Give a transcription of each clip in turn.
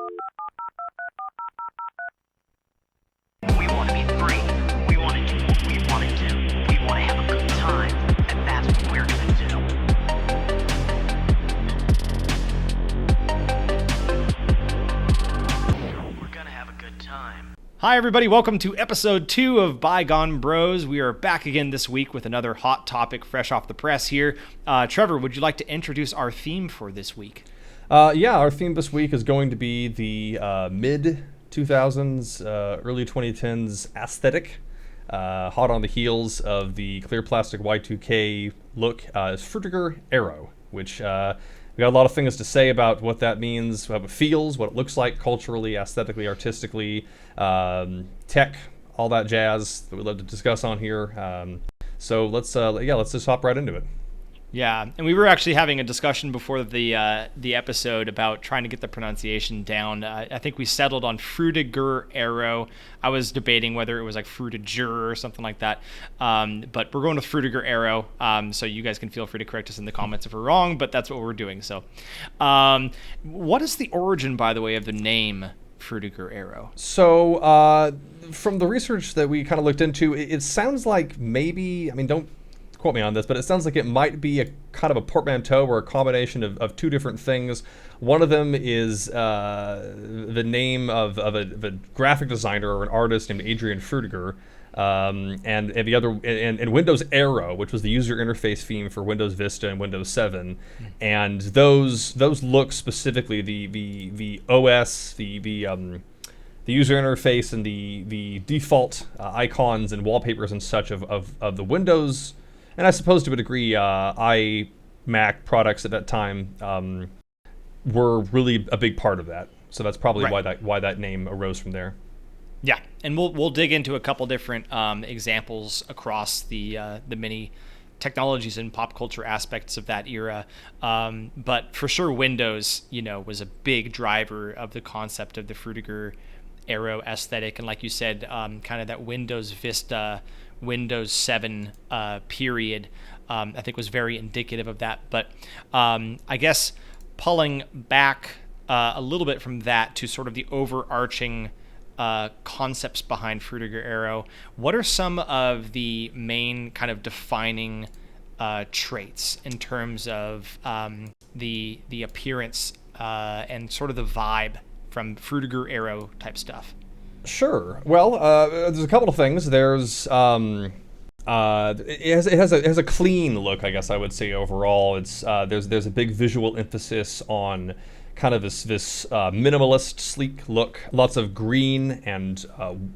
We want to be free. We want to do what we want to do. We want to have a good time. And that's what we're going to do. We're going to have a good time. Hi, everybody. Welcome to episode 2 of Bygone Bros. We are back again this week with another hot topic fresh off the press here. Trevor, would you like to introduce our theme for this week? Our theme this week is going to be the mid-2000s, early 2010s aesthetic. Hot on the heels of the clear plastic Y2K look is Frutiger Aero, which we got a lot of things to say about what that means, how it feels, what it looks like culturally, aesthetically, artistically, tech, all that jazz that we'd love to discuss on here. So let's just hop right into it. Yeah, and we were actually having a discussion before the episode about trying to get the pronunciation down. I think we settled on Frutiger Aero. I was debating whether it was like Frutiger or something like that, but we're going with Frutiger Aero. So you guys can feel free to correct us in the comments if we're wrong, but that's what we're doing. So, what is the origin, by the way, of the name Frutiger Aero? So from the research that we kind of looked into, it sounds like maybe, don't quote me on this, but it sounds like it might be a kind of a portmanteau or a combination of two different things. One of them is the name of a graphic designer or an artist named Adrian Frutiger, and the other, and Windows Aero, which was the user interface theme for Windows Vista and Windows 7, and those look specifically the OS, the user interface and the default icons and wallpapers and such of the Windows, and I suppose to a degree iMac products at that time were really a big part of that. So that's probably right. why that name arose from there. Yeah, and we'll dig into a couple different examples across the many technologies and pop culture aspects of that era. But for sure, Windows, was a big driver of the concept of the Frutiger Aero aesthetic, and like you said, kind of that Windows Vista, Windows 7 period, I think was very indicative of that. But I guess pulling back a little bit from that to sort of the overarching concepts behind Frutiger Aero, what are some of the main kind of defining traits in terms of the appearance and sort of the vibe from Frutiger Aero type stuff? Sure. Well, there's a couple of things. There's it has a clean look, I guess I would say overall. It's there's a big visual emphasis on kind of this minimalist, sleek look. Lots of green and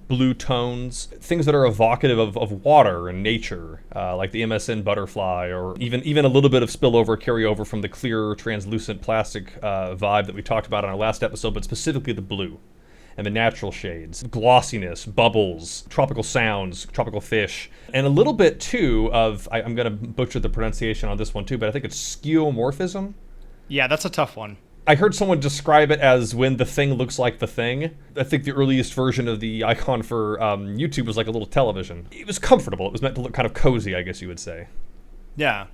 blue tones, things that are evocative of water and nature, like the MSN butterfly, or even a little bit of spillover, carryover from the clear, translucent plastic vibe that we talked about in our last episode, but specifically the blue and the natural shades, glossiness, bubbles, tropical sounds, tropical fish, and a little bit too of, I'm going to butcher the pronunciation on this one too, but I think it's skeuomorphism. Yeah, that's a tough one. I heard someone describe it as when the thing looks like the thing. I think the earliest version of the icon for YouTube was like a little television. It was comfortable. It was meant to look kind of cozy, I guess you would say. Yeah,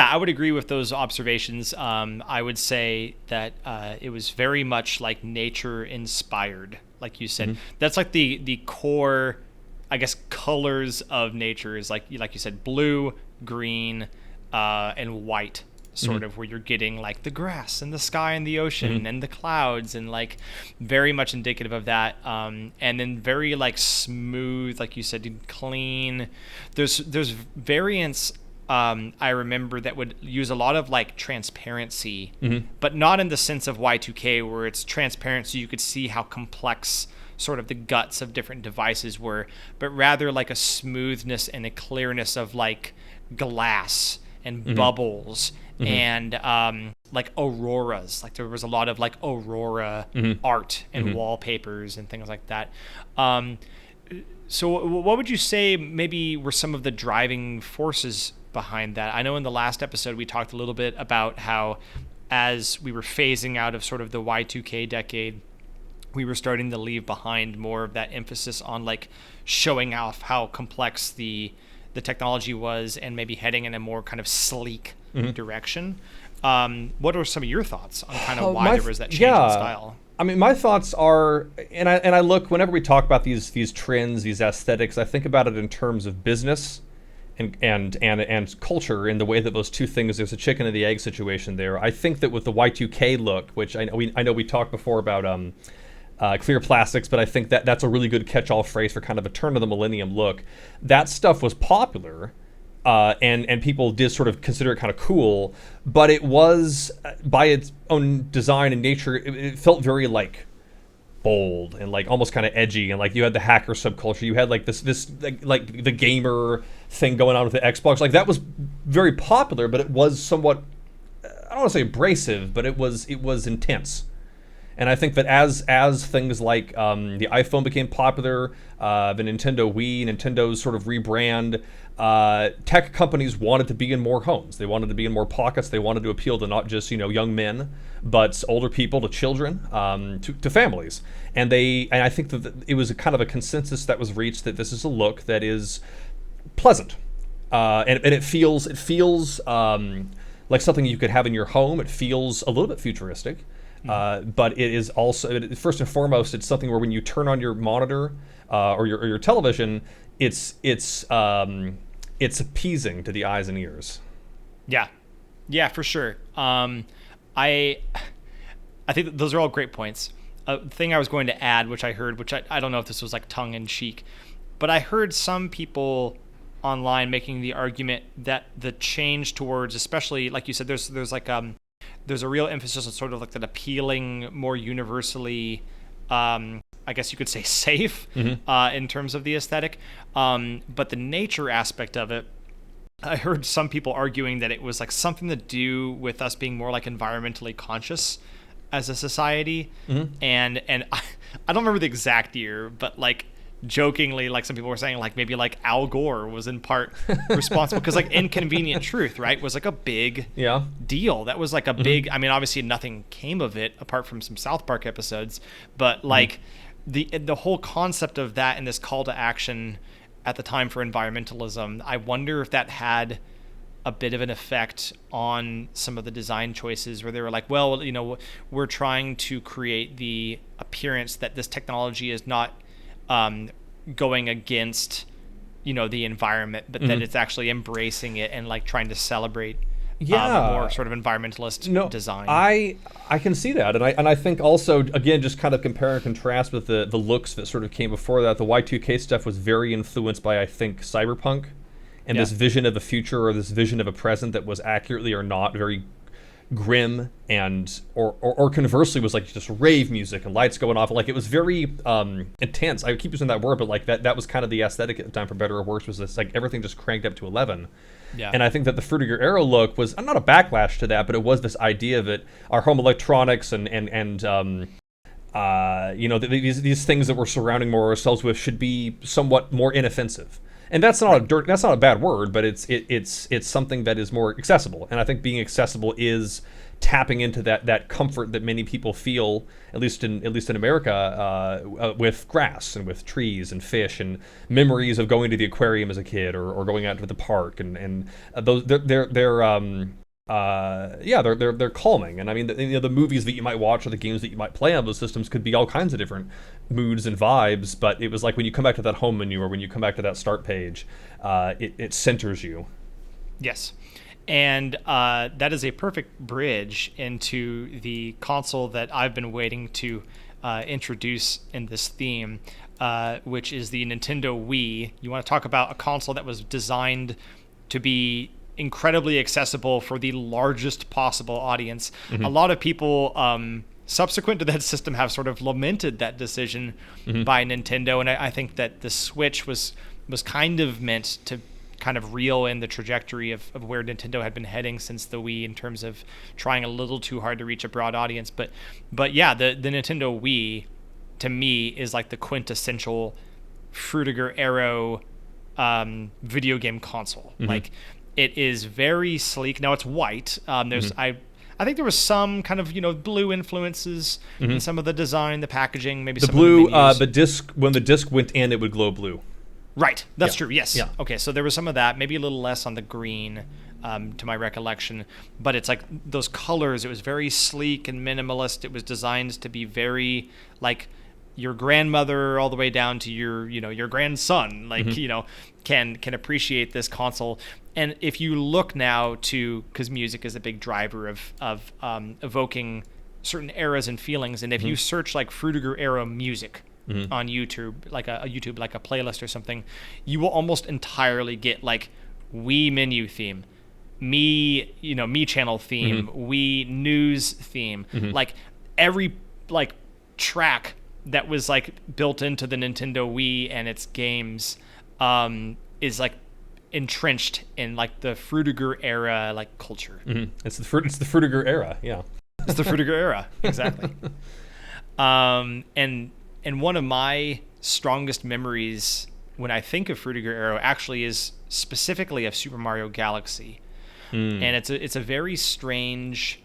I would agree with those observations. I would say that it was very much like nature inspired, like you said. That's like the core, I guess, colors of nature is like you said, blue, green, and white. Sort of where you're getting like the grass and the sky and the ocean and the clouds, and like very much indicative of that, and then very like smooth, like you said, clean. There's variants I remember that would use a lot of like transparency, but not in the sense of Y2K where it's transparent so you could see how complex sort of the guts of different devices were, but rather like a smoothness and a clearness of like glass and bubbles and like auroras. Like there was a lot of like aurora art and wallpapers and things like that. So what would you say maybe were some of the driving forces behind that? I know in the last episode we talked a little bit about how as we were phasing out of sort of the Y2K decade, we were starting to leave behind more of that emphasis on like showing off how complex the technology was and maybe heading in a more kind of sleek direction. What are some of your thoughts on kind of why there was that change in style? I mean, my thoughts are, and I look whenever we talk about these trends, these aesthetics, I think about it in terms of business and culture, in the way that those two things, there's a chicken and the egg situation there. I think that with the Y2K look, which I know we talked before about clear plastics, but I think that that's a really good catch-all phrase for kind of a turn of the millennium look. That stuff was popular. And people did sort of consider it kind of cool, but it was, by its own design and nature, it felt very like bold and like almost kind of edgy, and like you had the hacker subculture, you had like this like the gamer thing going on with the Xbox. Like that was very popular, but it was somewhat, I don't want to say abrasive, but it was intense. And I think that as things like the iPhone became popular, the Nintendo Wii, Nintendo's sort of rebrand, tech companies wanted to be in more homes. They wanted to be in more pockets. They wanted to appeal to not just young men, but older people, to children, to families. And I think that it was a kind of a consensus that was reached that this is a look that is pleasant, and it feels like something you could have in your home. It feels a little bit futuristic. But it is also, first and foremost, it's something where when you turn on your monitor or your television, it's appeasing to the eyes and ears. Yeah, for sure. I think that those are all great points. A thing I was going to add, which I heard, which I don't know if this was like tongue in cheek, but I heard some people online making the argument that the change towards, especially like you said, there's like there's a real emphasis on sort of like that appealing, more universally, I guess you could say safe, in terms of the aesthetic. But the nature aspect of it, I heard some people arguing that it was like something to do with us being more like environmentally conscious as a society. And I don't remember the exact year, but like jokingly, like some people were saying, like maybe like Al Gore was in part responsible, because like Inconvenient Truth, right, was like a big deal. That was like a big, I mean, obviously nothing came of it apart from some South Park episodes, but like the whole concept of that and this call to action at the time for environmentalism, I wonder if that had a bit of an effect on some of the design choices, where they were like, well, we're trying to create the appearance that this technology is not going against the environment, but that it's actually embracing it and like trying to celebrate more sort of environmentalist design. I can see that, and I think also, again, just kind of compare and contrast with the looks that sort of came before that. The Y2K stuff was very influenced by, I think, cyberpunk and this vision of a future, or this vision of a present that was accurately or not very grim, and or conversely was like just rave music and lights going off. Like it was very intense. I keep using that word, but like that was kind of the aesthetic at the time, for better or worse, was this like everything just cranked up to 11. And I think that the Frutiger Aero look was not a backlash to that, but it was this idea of it, our home electronics and these things that we're surrounding more ourselves with should be somewhat more inoffensive. And that's not a bad word, but it's something that is more accessible. And I think being accessible is tapping into that comfort that many people feel, at least in America, with grass and with trees and fish, and memories of going to the aquarium as a kid, or going out to the park, and those they're calming. And I mean, the movies that you might watch or the games that you might play on those systems could be all kinds of different moods and vibes, but it was like when you come back to that home menu, or when you come back to that start page, it centers you. Yes. And that is a perfect bridge into the console that I've been waiting to introduce in this theme, which is the Nintendo Wii. You want to talk about a console that was designed to be incredibly accessible for the largest possible audience. A lot of people subsequent to that system have sort of lamented that decision by Nintendo, and I think that the Switch was kind of meant to kind of reel in the trajectory of where Nintendo had been heading since the Wii, in terms of trying a little too hard to reach a broad audience. But yeah, the Nintendo Wii to me is like the quintessential Frutiger Aero video game console. Like, it is very sleek. Now it's white. There's I think there was some kind of blue influences in some of the design, the packaging, maybe the some blue. of the menus. The disc, when the disc went in, it would glow blue. Right, that's true. Yes. Yeah. Okay, so there was some of that, maybe a little less on the green, to my recollection. But it's like those colors. It was very sleek and minimalist. It was designed to be very like your grandmother all the way down to your grandson, like, can appreciate this console. And if you look now because music is a big driver of evoking certain eras and feelings. And if you search like Frutiger Aero music on YouTube, like a playlist or something, you will almost entirely get like Wii menu theme, me channel theme, Wii news theme, like every like track that was like built into the Nintendo Wii and its games is like entrenched in like the Frutiger era like culture. It's the Frutiger era, yeah. It's the Frutiger era, exactly. And one of my strongest memories when I think of Frutiger Aero actually is specifically of Super Mario Galaxy, and it's a very strange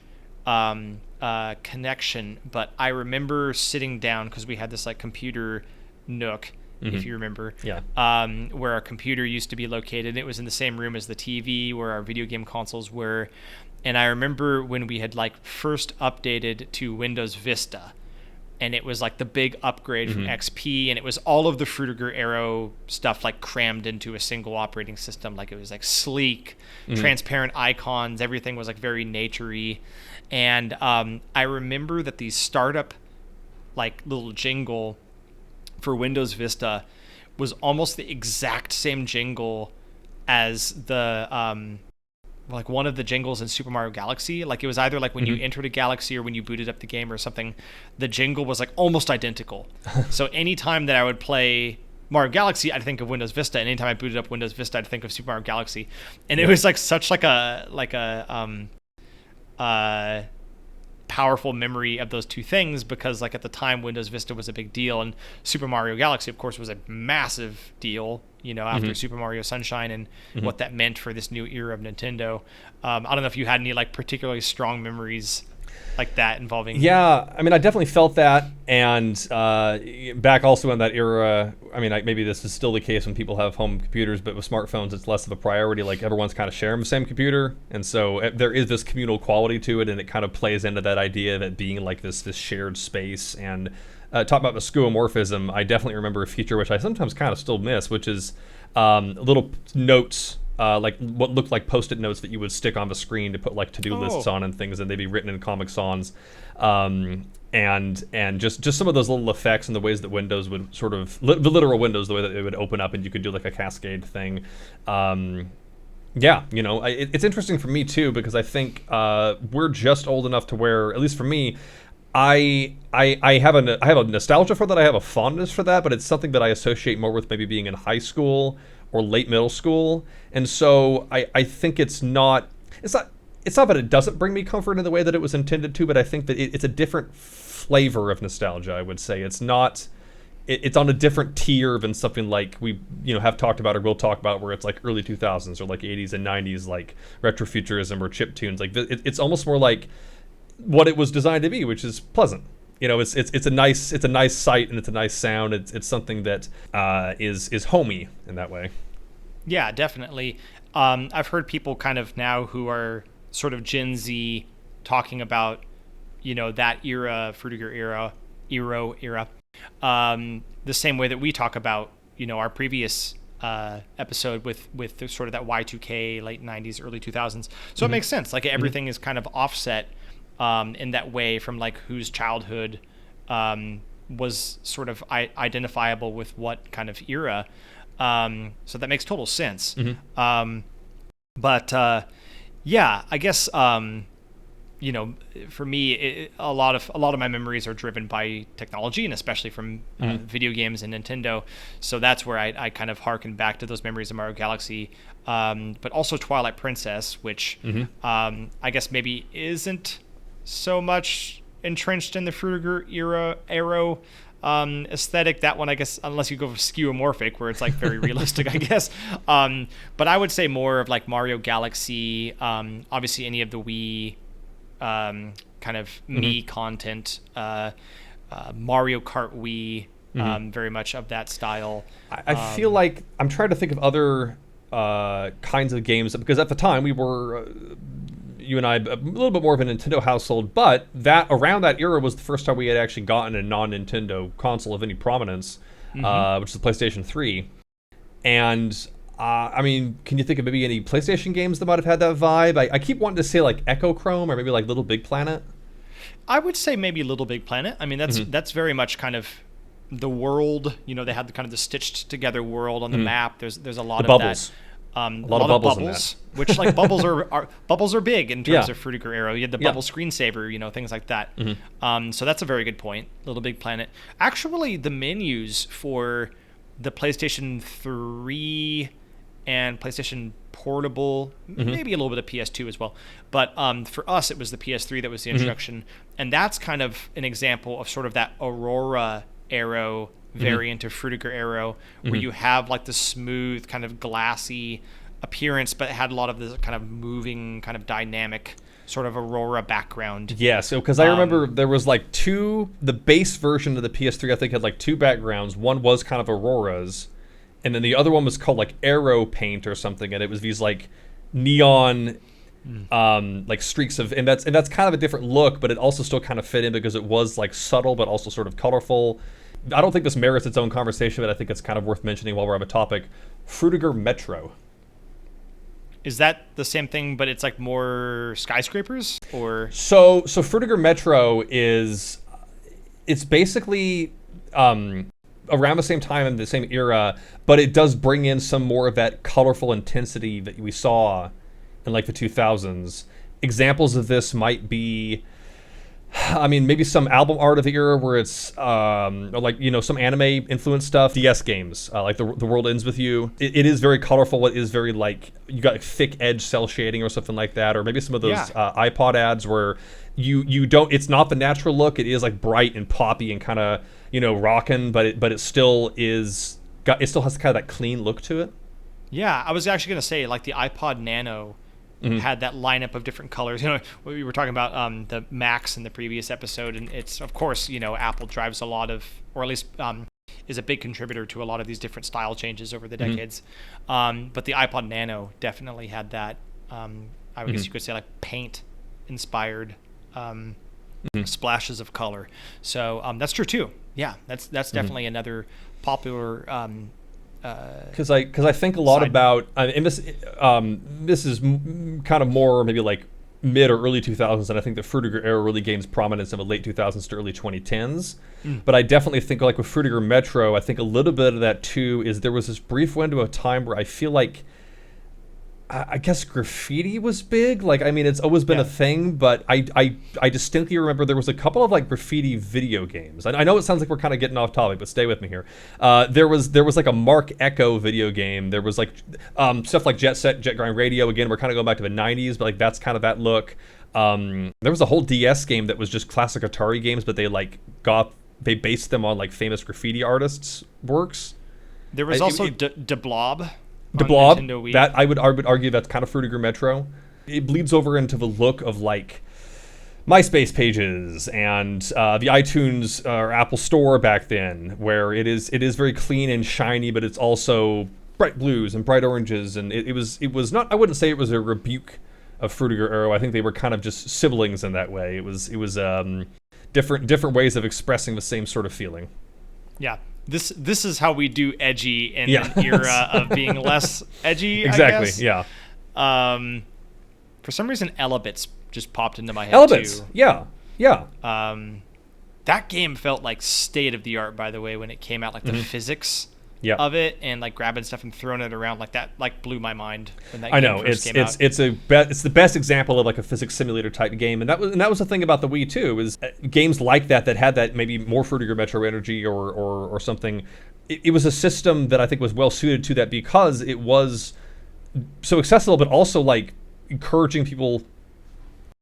connection. But I remember sitting down because we had this like computer nook, if you remember, where our computer used to be located. It was in the same room as the TV where our video game consoles were. And I remember when we had like first updated to Windows Vista, and it was like the big upgrade from XP, and it was all of the Frutiger Aero stuff like crammed into a single operating system. Like it was like sleek, transparent icons. Everything was like very nature-y. And I remember that the startup like little jingle for Windows Vista was almost the exact same jingle as the like one of the jingles in Super Mario Galaxy. Like it was either like when you entered a galaxy or when you booted up the game or something. The jingle was like almost identical. So anytime that I would play Mario Galaxy, I'd think of Windows Vista, and anytime I booted up Windows Vista, I'd think of Super Mario Galaxy. And it was like such like a powerful memory of those two things, because like at the time Windows Vista was a big deal, and Super Mario Galaxy of course was a massive deal, after Super Mario Sunshine and what that meant for this new era of Nintendo. I don't know if you had any like particularly strong memories like that involving. Yeah, I mean, I definitely felt that, and back also in that era. I mean, maybe this is still the case when people have home computers, but with smartphones, it's less of a priority. Like everyone's kind of sharing the same computer, and so there is this communal quality to it, and it kind of plays into that idea of it being like this shared space. And talk about the skeuomorphism. I definitely remember a feature which I sometimes kind of still miss, which is little notes. Like what looked like Post-it notes that you would stick on the screen to put like to-do lists on and things, and they'd be written in Comic Sans, and just some of those little effects and the ways that Windows would sort of the literal Windows, the way that it would open up and you could do like a cascade thing. It's interesting for me too, because I think we're just old enough to where, at least for me, I have a nostalgia for that. I have a fondness for that, but it's something that I associate more with maybe being in high school or late middle school. And so I think it's not that it doesn't bring me comfort in the way that it was intended to, but I think that it's a different flavor of nostalgia, I would say. It's on a different tier than something like we have talked about or will talk about, where it's like early 2000s or like 80s and 90s, like retrofuturism or chiptunes. Like it's almost more like what it was designed to be, which is pleasant. It's a nice sight and it's a nice sound. It's something that is homey in that way. Yeah, definitely. I've heard people kind of now who are sort of Gen Z talking about, that era, Frutiger era, the same way that we talk about, our previous episode with the, sort of that Y2K, late 90s, early 2000s. So it makes sense. Like everything is kind of offset in that way from like whose childhood was sort of identifiable with what kind of era. So that makes total sense. But I guess for me, a lot of my memories are driven by technology, and especially from video games and Nintendo. So that's where I kind of harken back to those memories of Mario Galaxy, but also Twilight Princess, which I guess maybe isn't so much entrenched in the Frutiger Aero aesthetic. That one, I guess, unless you go for skeuomorphic, where it's like very realistic, I guess. But I would say more of like Mario Galaxy, obviously any of the Wii kind of me content, Mario Kart Wii, very much of that style. I feel like I'm trying to think of other kinds of games, because at the time we were you and I a little bit more of a Nintendo household, but that around that era was the first time we had actually gotten a non-Nintendo console of any prominence, which is the PlayStation 3. And I mean, can you think of maybe any PlayStation games that might have had that vibe? I keep wanting to say like Echo Chrome or maybe like Little Big Planet. I would say maybe Little Big Planet. I mean, that's very much kind of the world. You know, they had the kind of the stitched together world on the map. There's a lot of bubbles. that. A lot of bubbles, which like bubbles are big in terms of Frutiger Aero. You had the bubble screensaver, you know, things like that. So that's a very good point. Little Big Planet. Actually, the menus for the PlayStation 3 and PlayStation Portable, maybe a little bit of PS2 as well. But for us, it was the PS3 that was the introduction. And that's kind of an example of sort of that Aurora Aero variant of Frutiger Aero, where you have like the smooth kind of glassy appearance, but it had a lot of this kind of moving, kind of dynamic sort of Aurora background. Yeah, so because I remember there was like the base version of the PS3 I think had like two backgrounds. One was kind of Auroras, and then the other one was called like Aero Paint or something, and it was these like neon like streaks of, and that's kind of a different look, but it also still kind of fit in because it was like subtle but also sort of colorful. I don't think this merits its own conversation, but I think it's kind of worth mentioning while we're on the topic. Frutiger Metro. Is that the same thing, but it's like more skyscrapers, or? So Frutiger Metro it's basically around the same time in the same era, but it does bring in some more of that colorful intensity that we saw in like the 2000s. Examples of this might be, I mean, maybe some album art of the era where it's or like, you know, some anime influenced stuff. DS games, like the World Ends With You. It is very colorful. It is very like, you got like thick edge cell shading or something like that. Or maybe some of those iPod ads where you don't, it's not the natural look. It is like bright and poppy and kind of, you know, rockin', but it still has kind of that clean look to it. Yeah, I was actually gonna say like the iPod Nano had that lineup of different colors. You know, we were talking about the Macs in the previous episode, and it's, of course, you know, Apple drives a lot of, or at least is a big contributor to a lot of these different style changes over the decades. But the iPod Nano definitely had that, I guess you could say, like paint-inspired splashes of color. So that's true too. Yeah, that's definitely another popular because I think a lot about, and this is kind of more maybe like mid or early 2000s, and I think the Frutiger Aero really gains prominence in the late 2000s to early 2010s. But I definitely think like with Frutiger Metro, I think a little bit of that too is there was this brief window of time where I feel like I guess graffiti was big. Like, I mean, it's always been a thing, but I distinctly remember there was a couple of like graffiti video games. I know it sounds like we're kind of getting off topic, but stay with me here. There was like a Mark Echo video game. There was like stuff like Jet Set, Jet Grind Radio. Again, we're kind of going back to the 90s, but like that's kind of that look. There was a whole DS game that was just classic Atari games, but they based them on like famous graffiti artists' works. There was also De Blob. De Blob, Nintendo Wii. that I would argue that's kind of Frutiger Metro. It bleeds over into the look of like MySpace pages and the iTunes or Apple Store back then, where it is very clean and shiny, but it's also bright blues and bright oranges, and it was not. I wouldn't say it was a rebuke of Frutiger Aero. I think they were kind of just siblings in that way. It was different ways of expressing the same sort of feeling. Yeah. This is how we do edgy in an era of being less edgy. Exactly. I guess. Yeah. For some reason, Elebits just popped into my head Elebits. too. Yeah. That game felt like state of the art, by the way, when it came out. Like the physics of it, and like grabbing stuff and throwing it around like that, like blew my mind when that game first came out. It's the best example of like a physics simulator type game, and that was the thing about the Wii too, is games like that had that maybe more Frutiger Metro energy or something. It was a system that I think was well suited to that because it was so accessible, but also like encouraging people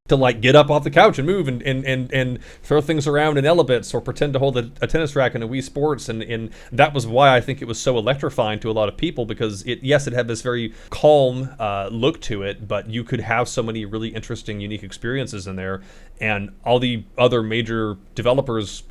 to like get up off the couch and move and throw things around in Elebits or pretend to hold a tennis racket in a Wii Sports, and that was why I think it was so electrifying to a lot of people, because it had this very calm look to it, but you could have so many really interesting, unique experiences in there, and all the other major developers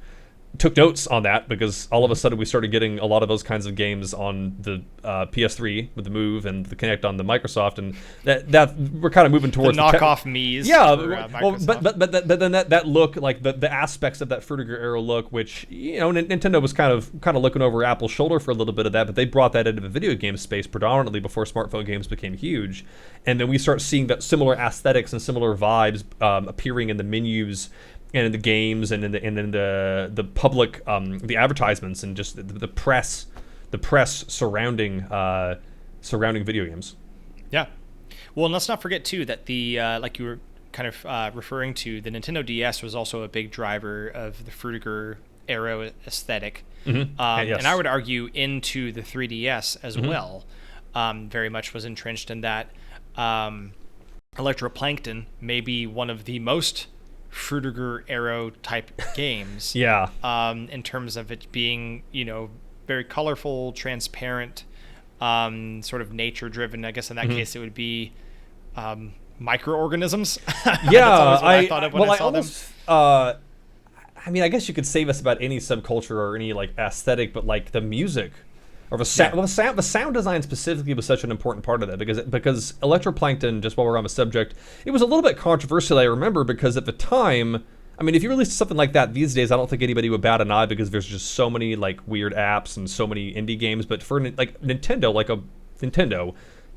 took notes on that because all of a sudden we started getting a lot of those kinds of games on the PS3 with the Move and the Kinect on the Microsoft, and that we're kind of moving towards the knockoff Mii's. Yeah, For, but then that look, like the aspects of that Frutiger Aero look, which Nintendo was kind of looking over Apple's shoulder for a little bit of that, but they brought that into the video game space predominantly before smartphone games became huge, and then we start seeing that similar aesthetics and similar vibes appearing in the menus and in the games and in the public the advertisements and just the press surrounding video games. Yeah. Well, and let's not forget too that the like you were kind of referring to, the Nintendo DS was also a big driver of the Frutiger Aero aesthetic, Yes. and I would argue into the 3DS as well. Very much was entrenched in that. Electroplankton may be one of the most Frutiger Aero type games. Yeah. In terms of it being, very colorful, transparent, sort of nature driven. I guess in that case it would be microorganisms. Yeah, That's I thought of when I saw them. I mean, I guess you could say this about any subculture or any like aesthetic, but like the music or the sound design specifically was such an important part of that because Electroplankton, just while we're on the subject, it was a little bit controversial, I remember, because at the time, I mean, if you released something like that these days, I don't think anybody would bat an eye because there's just so many like weird apps and so many indie games. But for like Nintendo,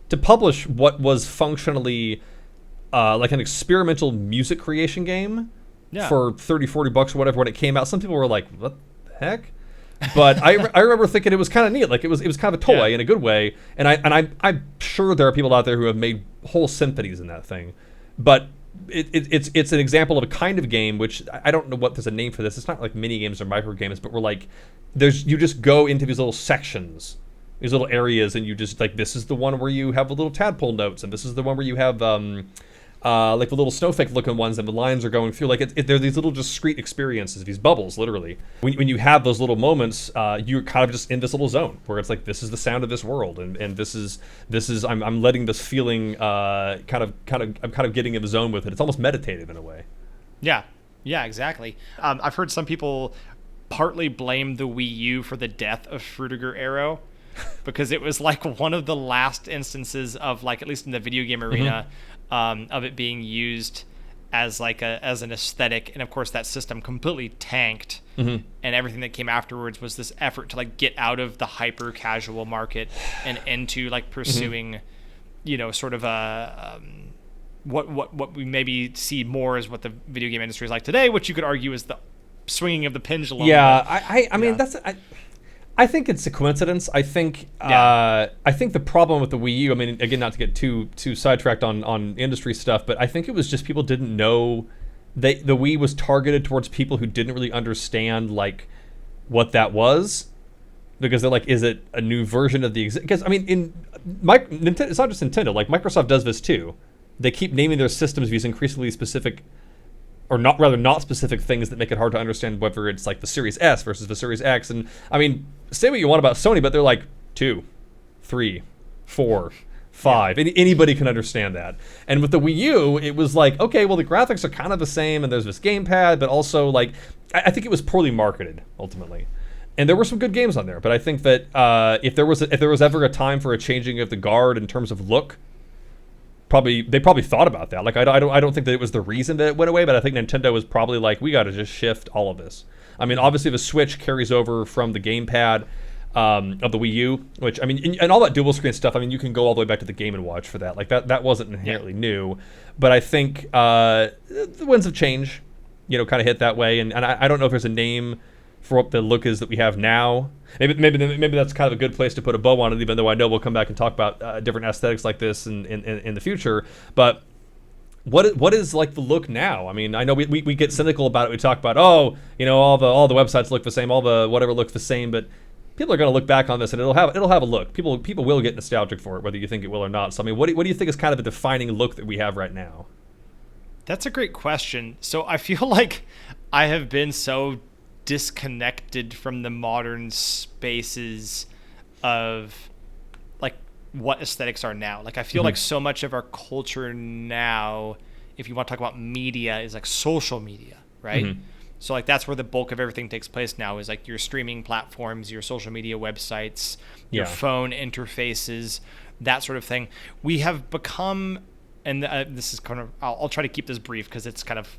to publish what was functionally like an experimental music creation game for $30-$40 or whatever when it came out, some people were like, "What the heck?" But I remember thinking it was kind of neat, like it was kind of a toy in a good way. And I'm sure there are people out there who have made whole symphonies in that thing, but it's an example of a kind of game which I don't know what there's a name for this. It's not like mini games or micro games, but we're like you just go into these little sections, these little areas, and you just like, this is the one where you have the little tadpole notes, and this is the one where you have like the little snowflake looking ones and the lines are going through, like they're these little discrete experiences, these bubbles literally. When you have those little moments, you're kind of just in this little zone where it's like, this is the sound of this world, and this is I'm letting this feeling I'm kind of getting in the zone with it. It's almost meditative in a way. Yeah exactly. I've heard some people partly blame the Wii U for the death of Frutiger Aero because it was like one of the last instances of, like, at least in the video game arena, of it being used as like as an aesthetic, and of course that system completely tanked, and everything that came afterwards was this effort to like get out of the hyper casual market and into like pursuing sort of a what we maybe see more as what the video game industry is like today, which you could argue is the swinging of the pendulum. I mean I think it's a coincidence. I think the problem with the Wii U, I mean, again, not to get too sidetracked on industry stuff, but I think it was just people didn't know the Wii was targeted towards people who didn't really understand like what that was, because they're like, is it a new version of the because I mean Nintendo, it's not just Nintendo, like Microsoft does this too. They keep naming their systems these increasingly specific, or not specific things that make it hard to understand whether it's like the Series S versus the Series X. And I mean, say what you want about Sony, but they're like 2, 3, 4, 5. Anybody can understand that. And with the Wii U, it was like, okay, well, the graphics are kind of the same, and there's this gamepad, but also like, I think it was poorly marketed ultimately. And there were some good games on there, but I think that if there was ever a time for a changing of the guard in terms of look, they probably thought about that. Like I don't think that it was the reason that it went away, but I think Nintendo was probably like, we got to just shift all of this. I mean, obviously the Switch carries over from the gamepad of the Wii U, which I mean, and all that dual screen stuff. I mean, you can go all the way back to the Game & Watch for that. Like that wasn't inherently new, but I think the winds of change, kind of hit that way. And I don't know if there's a name for what the look is that we have now. Maybe that's kind of a good place to put a bow on it, even though I know we'll come back and talk about different aesthetics like this in the future. But what is like the look now? I mean, I know we get cynical about it. We talk about, all the websites look the same, all the whatever looks the same, but people are going to look back on this and it'll have a look. People will get nostalgic for it, whether you think it will or not. So I mean, what do you think is kind of a defining look that we have right now? That's a great question. So I feel like I have been so disconnected from the modern spaces of like what aesthetics are now. Like I feel like so much of our culture now, if you want to talk about media, is like social media, right? So like that's where the bulk of everything takes place now, is like your streaming platforms, your social media websites, your phone interfaces, that sort of thing. We have become, and this is kind of, I'll try to keep this brief because it's kind of,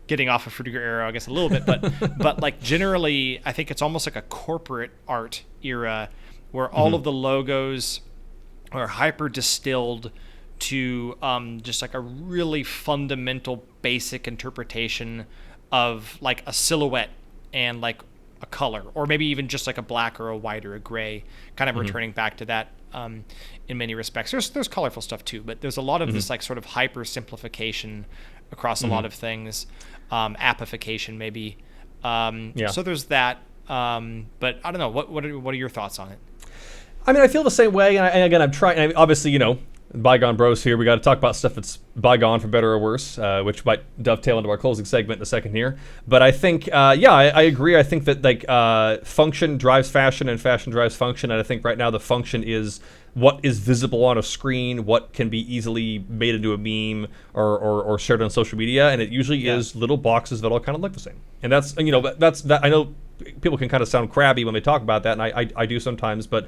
getting off of Frutiger Aero, I guess, a little bit, but like generally, I think it's almost like a corporate art era where all of the logos are hyper distilled to just like a really fundamental, basic interpretation of like a silhouette and like a color, or maybe even just like a black or a white or a gray, kind of returning back to that in many respects. There's colorful stuff too, but there's a lot of this like sort of hyper simplification across a lot of things, appification maybe. So there's that. But I don't know. What are your thoughts on it? I mean, I feel the same way, and again, I'm trying. Obviously, Bygone Bros here. We got to talk about stuff that's bygone, for better or worse, which might dovetail into our closing segment in a second here. But I think, I agree. I think that like function drives fashion, and fashion drives function. And I think right now the function is what is visible on a screen, what can be easily made into a meme or shared on social media, and it usually is little boxes that all kind of look the same. And that's that. I know people can kind of sound crabby when they talk about that, and I do sometimes, but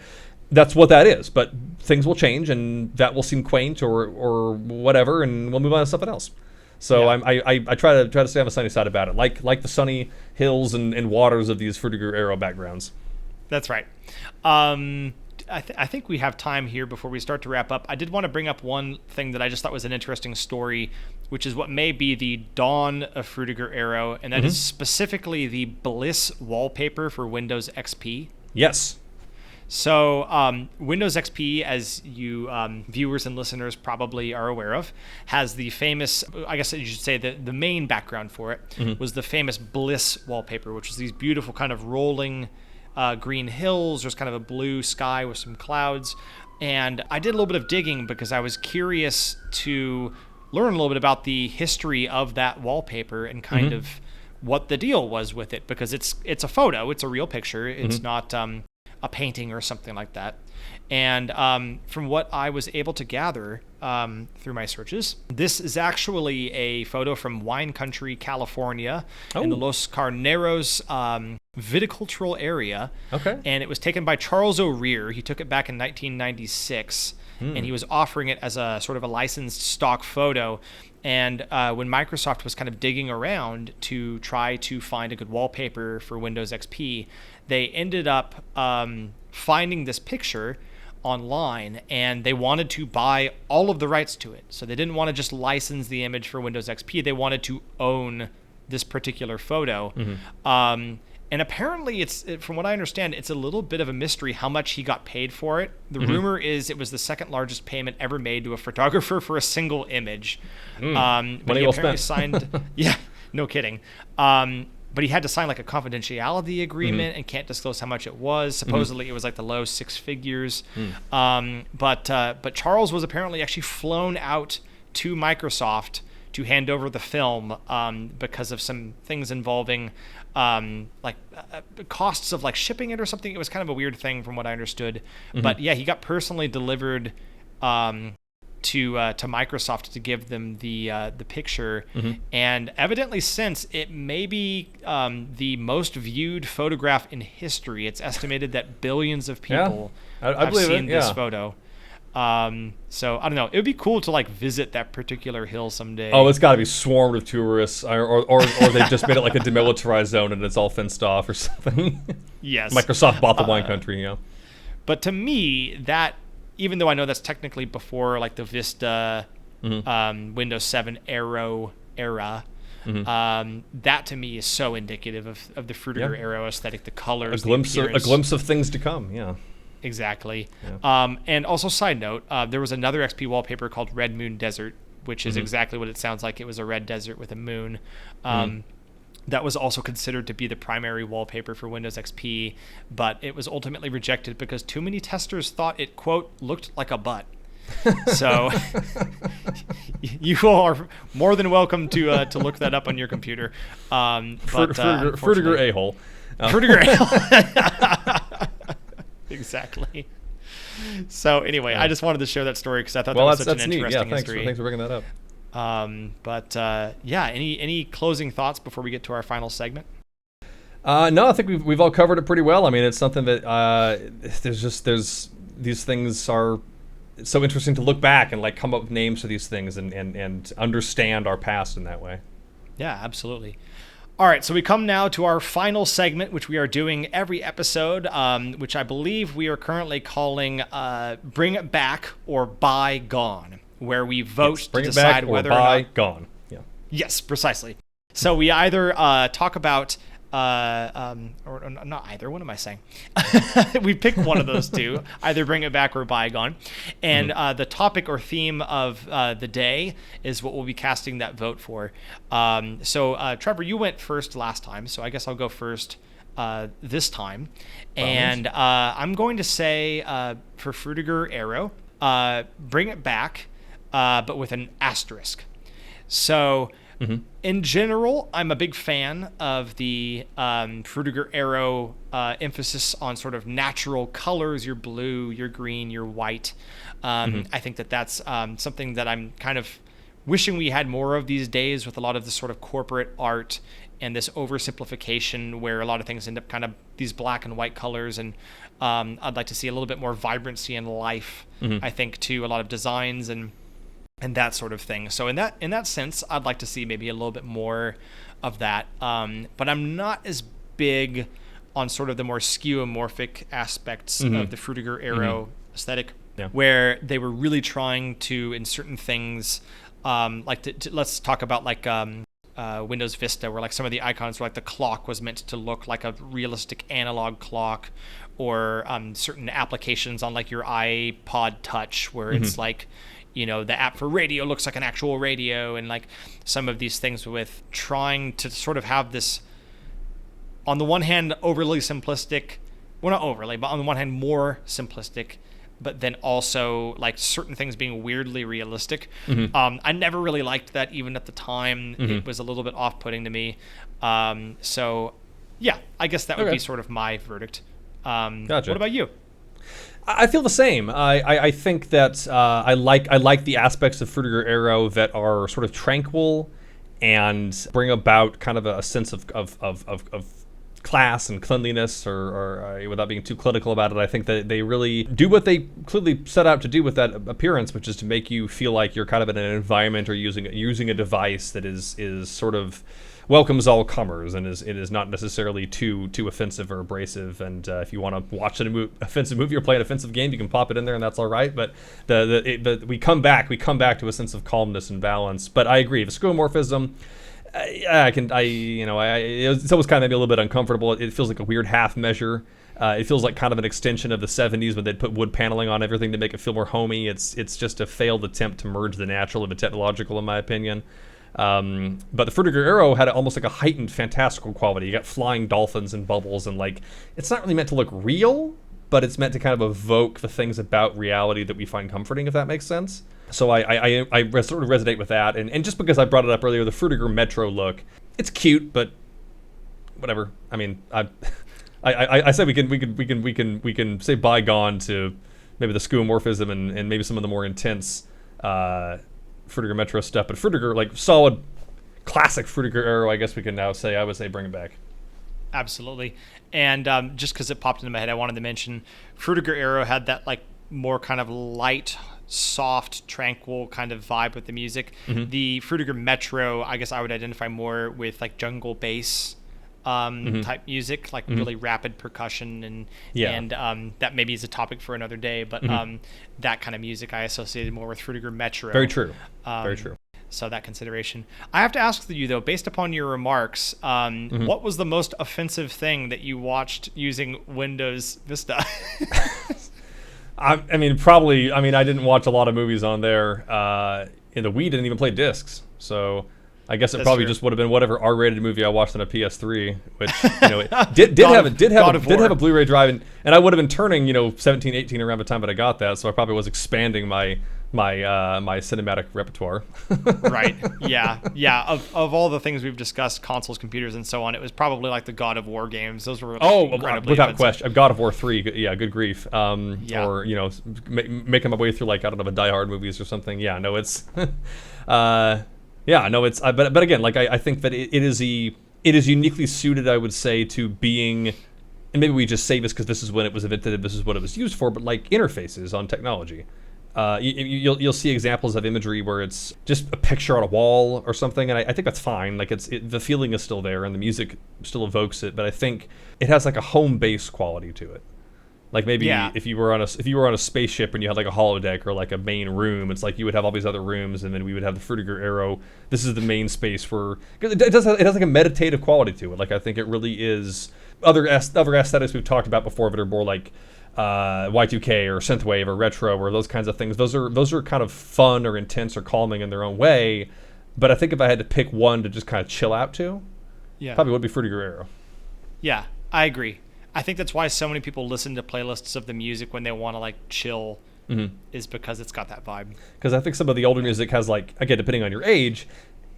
that's what that is. But things will change, and that will seem quaint or whatever, and we'll move on to something else. So I try to stay on the sunny side about it, like the sunny hills and waters of these Frutiger Aero backgrounds. That's right. I think we have time here before we start to wrap up. I did want to bring up one thing that I just thought was an interesting story, which is what may be the dawn of Frutiger Aero, and that is specifically the Bliss wallpaper for Windows XP. Yes. So Windows XP, as you viewers and listeners probably are aware of, has the famous, I guess you should say the main background for it was the famous Bliss wallpaper, which is these beautiful kind of rolling green hills. There's kind of a blue sky with some clouds. And I did a little bit of digging because I was curious to learn a little bit about the history of that wallpaper and kind of what the deal was with it, because it's a photo, it's a real picture, it's not a painting or something like that. And from what I was able to gather through my searches, this is actually a photo from wine country California in the Los Carneros viticultural area. Okay. And it was taken by Charles O'Rear. He took it back in 1996, and he was offering it as a sort of a licensed stock photo. And when Microsoft was kind of digging around to try to find a good wallpaper for Windows XP, they ended up finding this picture online, and they wanted to buy all of the rights to it. So they didn't want to just license the image for Windows XP. They wanted to own this particular photo. And apparently, from what I understand, it's a little bit of a mystery how much he got paid for it. The rumor is it was the second largest payment ever made to a photographer for a single image. But he apparently signed, no kidding. But he had to sign like a confidentiality agreement and can't disclose how much it was. Supposedly, it was like the low six figures. But Charles was apparently actually flown out to Microsoft to hand over the film because of some things involving costs of like shipping it or something. It was kind of a weird thing from what I understood. But yeah, he got personally delivered to Microsoft to give them the picture, and evidently since it may be the most viewed photograph in history. It's estimated that billions of people have seen this photo. So I don't know. It would be cool to like visit that particular hill someday. Oh, it's got to be swarmed with tourists, or they've just made it like a demilitarized zone and it's all fenced off or something. Yes. Microsoft bought the wine country, But to me, that, even though I know that's technically before like the Vista, Windows 7 Aero era, that to me is so indicative of the Frutiger Aero aesthetic, the colors, a glimpse of things to come. Yeah. Exactly. Yeah. And also, side note, there was another XP wallpaper called Red Moon Desert, which is exactly what it sounds like. It was a red desert with a moon. That was also considered to be the primary wallpaper for Windows XP, but it was ultimately rejected because too many testers thought it, quote, looked like a butt. So you all are more than welcome to look that up on your computer. Frutiger A-hole. Frutiger A-hole. Exactly. So anyway, I just wanted to share that story because I thought that was such an interesting history. Thanks for bringing that up. Yeah, any closing thoughts before we get to our final segment? No, I think we've all covered it pretty well. I mean, it's something that there's these things are so interesting to look back and like come up with names for these things and understand our past in that way. Yeah, absolutely. All right, so we come now to our final segment, which we are doing every episode, which I believe we are currently calling Bring It Back or Bygone, where we vote to decide whether or not... Bygone. Yeah. Yes, precisely. So we either talk about... or not either. What am I saying? We pick one of those two, either Bring It Back or Bygone. And the topic or theme of the day is what we'll be casting that vote for. So Trevor, you went first last time, so I guess I'll go first this time. And I'm going to say for Frutiger Aero, Bring It Back, but with an asterisk. So... In general, I'm a big fan of the Frutiger Aero emphasis on sort of natural colors, your blue, your green, your white. I think that's something that I'm kind of wishing we had more of these days with a lot of this sort of corporate art and this oversimplification where a lot of things end up kind of these black and white colors. And I'd like to see a little bit more vibrancy and life, I think, to a lot of designs and that sort of thing. So in that sense, I'd like to see maybe a little bit more of that. But I'm not as big on sort of the more skeuomorphic aspects of the Frutiger Aero aesthetic, where they were really trying to, in certain things, let's talk about like Windows Vista, where like some of the icons were like the clock was meant to look like a realistic analog clock, or certain applications on like your iPod Touch, where it's like, you know, the app for radio looks like an actual radio, and like some of these things with trying to sort of have this, on the one hand, overly simplistic, well, not overly, but on the one hand, more simplistic, but then also like certain things being weirdly realistic. I never really liked that, even at the time. It was a little bit off-putting to me. So yeah, I guess that would be sort of my verdict. Gotcha. What about you? I feel the same. I think that I like the aspects of Frutiger Aero that are sort of tranquil and bring about kind of a sense of class and cleanliness, or without being too clinical about it. I think that they really do what they clearly set out to do with that appearance, which is to make you feel like you're kind of in an environment or using a device that is sort of welcomes all comers, and is not necessarily too offensive or abrasive. And if you want to watch an offensive movie or play an offensive game, you can pop it in there, and that's all right. But we come back to a sense of calmness and balance. But I agree, the skeuomorphism, it's always kind of made me a little bit uncomfortable. It feels like a weird half measure. It feels like kind of an extension of the 70s when they'd put wood paneling on everything to make it feel more homey. It's just a failed attempt to merge the natural and the technological, in my opinion. But the Frutiger Aero had almost like a heightened fantastical quality. You got flying dolphins and bubbles, and like, it's not really meant to look real, but it's meant to kind of evoke the things about reality that we find comforting, if that makes sense. So I sort of resonate with that, and just because I brought it up earlier, the Frutiger Metro look, it's cute, but whatever. I mean, I said we can say bygone to maybe the skeuomorphism and maybe some of the more intense Frutiger Metro stuff, but Frutiger, like solid classic Frutiger Aero, I guess we can now say, I would say bring it back. Absolutely. And just because it popped into my head, I wanted to mention Frutiger Aero had that like more kind of light, soft, tranquil kind of vibe with the music. The Frutiger Metro, I guess I would identify more with like jungle bass type music, like really rapid percussion, and that maybe is a topic for another day, but that kind of music I associated more with Frutiger Metro. Very true. Very true. So that consideration. I have to ask you though, based upon your remarks, what was the most offensive thing that you watched using Windows Vista? I didn't watch a lot of movies on there. And the Wii didn't even play discs, so I guess it probably just would have been whatever R-rated movie I watched on a PS3, which it did have a Blu-ray drive, and I would have been turning 17, 18 around the time that I got that, so I probably was expanding my my cinematic repertoire. Right. Yeah. Yeah. Of all the things we've discussed, consoles, computers, and so on, it was probably like the God of War games. Those were incredibly without offensive. question. God of War 3, yeah, good grief. Yeah. Or making my way through like I don't know, Die Hard movies or something. Yeah, no, it's, yeah, no, it's. But again, like I think that it is uniquely suited, I would say, to being. And maybe we just say this because this is when it was invented, this is what it was used for. But like interfaces on technology. You'll see examples of imagery where it's just a picture on a wall or something, and I think that's fine. Like the feeling is still there, and the music still evokes it. But I think it has like a home base quality to it. Like maybe if you were on a spaceship and you had like a holodeck or like a main room, it's like you would have all these other rooms, and then we would have the Frutiger Aero. This is the main space for. It has like a meditative quality to it. Like I think it really is. Other aesthetics we've talked about before that are more like. Y2K or synthwave or retro or those kinds of things. Those are kind of fun or intense or calming in their own way. But I think if I had to pick one to just kind of chill out to, probably would be Frutiger Aero. Yeah, I agree. I think that's why so many people listen to playlists of the music when they want to like chill, is because it's got that vibe. Because I think some of the older music has like, again, depending on your age,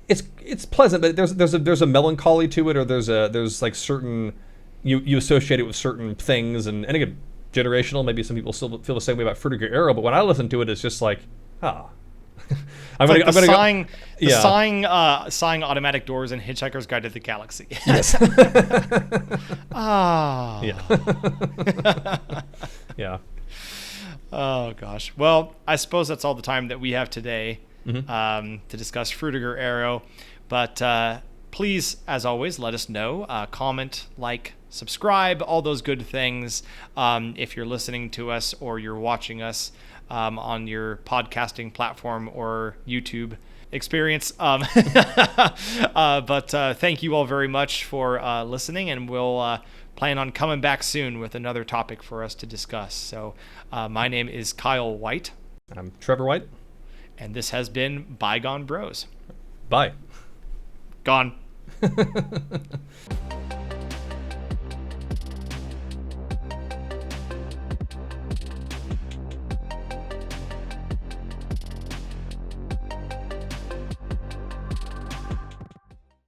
it's pleasant, but there's a melancholy to it, or there's like certain you associate it with certain things, and again. Generational. Maybe some people still feel the same way about Frutiger Aero, but when I listen to it, it's just like, sighing automatic doors in Hitchhiker's Guide to the Galaxy. Yes. Yeah. Yeah. Oh gosh. Well, I suppose that's all the time that we have today to discuss Frutiger Aero. But please, as always, let us know. Comment, like, subscribe, all those good things. If you're listening to us or you're watching us on your podcasting platform or YouTube experience. But thank you all very much for listening, and we'll plan on coming back soon with another topic for us to discuss. So my name is Kyle White. And I'm Trevor White. And this has been Bygone Bros. Bye. Gone.